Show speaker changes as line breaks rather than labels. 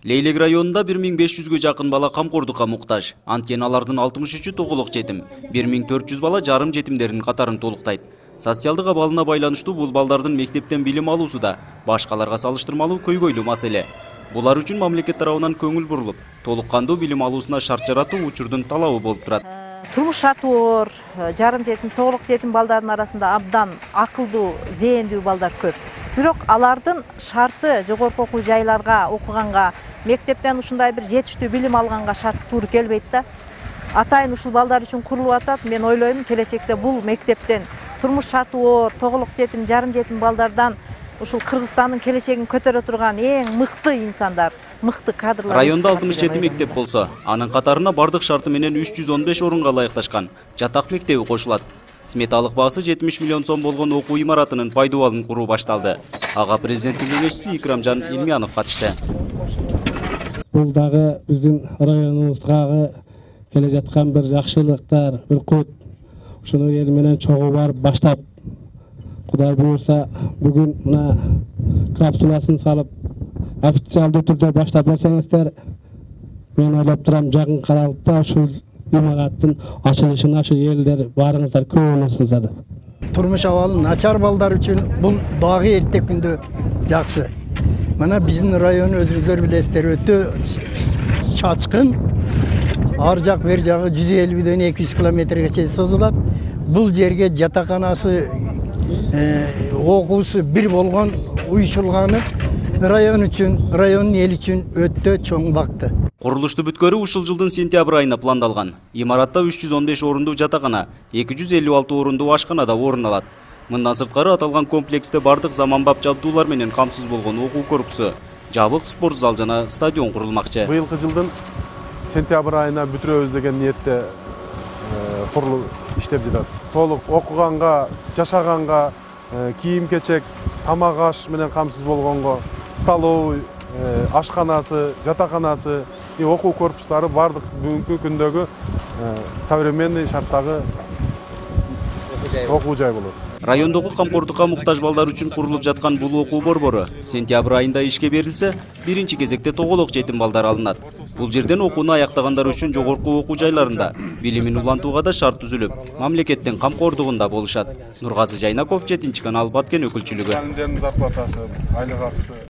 Leйлек районунда 1500-гө жакын бала камкордукка муктаж. Анткени алардын 63-ü толук жетим. 1400 бала жарым жетимдердин катарын толуктайт. Социалдык абалына байланыштуу бул балдардын мектептен билим алуусу да башкаларга салыштырмалуу көйгөйлүү маселе. Булар үчүн мамлекет тарабынан көңүл бурулуп, толук кандуу билим алуусуна шарт жаратуу учурдун талабы болуп турат.
Турмуш шарты оор, жарым жетим, толук жетим балдардын арасында абдан акылдуу, зээндүү балдар көп. Бирок алардын шарты жогорку окуу жайларга окуганга, мектептен ушундай бир жетиштүү билим алганга шарты туура келбейт да. Атайын ушул балдар үчүн курулуп атат. Мен ойлойм, келечекте бул мектептен турмуш шарты оор, толук жетим, жарым жетим балдардан ушул Кыргызстандын келечегин көтөрө турган эң мыкты инсандар, мыкты кадрлар.
Районда 67 мектеп болсо, анын катарына бардык шарты менен 315 орунга ылайыкташкан жатак мектеби кошулат. Сметалык баасы 70 миллион сом болгон окуу имаратынын пайдубалын куруу башталды. Ага президенттин кеңешчиси Икрамжан Илмиянов катышты.
Бул дагы биздин районубузга келе жаткан бир жакшылыктар, бир кут. Ушуну эл менен чогуу барып баштап, Кудай буйрса, бүгүн мына капсуласын салып, официалдуу түрдө баштап берсеңиздер, мен ойлоп турам, жакын аралыкта ушул имараттын ачылышына ошо элдер барыңыздар, көбүнүңүздөр деп.
Турмуш абалы начар балдар үчүн бул дагы эрте күндө жакшы. Мына биздин район өзүңүздөр билесиздер, өтө чачкын. Ар жак бер жагы 150-ден 200 километрге чейин созулат. Бул жерге жатаканасы, окуусу бир болгон, уюшулганы район үчүн, райондун эл үчүн өтө чоң бакты.
Курулушту бүткөрүү ушул жылдын сентябрь айына пландалган. Имаратта 315 орундуу жатакана, 256 орундуу ашкана да орун алат. Мындан сырткары аталган комплексте бардык заманбап жабдуулар менен камсыз болгон окуу корпусу, жабык спорт зал жана стадион курулмакчы.
Быйылкы жылдын сентябрь айына бүтүрөбүз деген ниетте курулуп иштеп жатат. Толук окуганга, жашаганга, кийим-кечек, тамак аш менен камсыз болгонго, столовый, ашканасы, жатаканасы, окуу корпустары бардык бүгүнкү күндөгү современный шарттагы окуу жай болот.
Райондогу камкордукка муктаж балдар үчүн курулуп жаткан бул окуу борбору сентябрь айында ишке берилсе, биринчи кезекте тоголок жетим балдар алынат. Бул жерден окууну аяктагандар үчүн жогорку окуу жайларында билимин улантууга да шарт түзүлүп, мамлекеттин камкордугунда болушат. Нургазы Жайнаков, 7 канал, Баткен өкүлчүлүгү.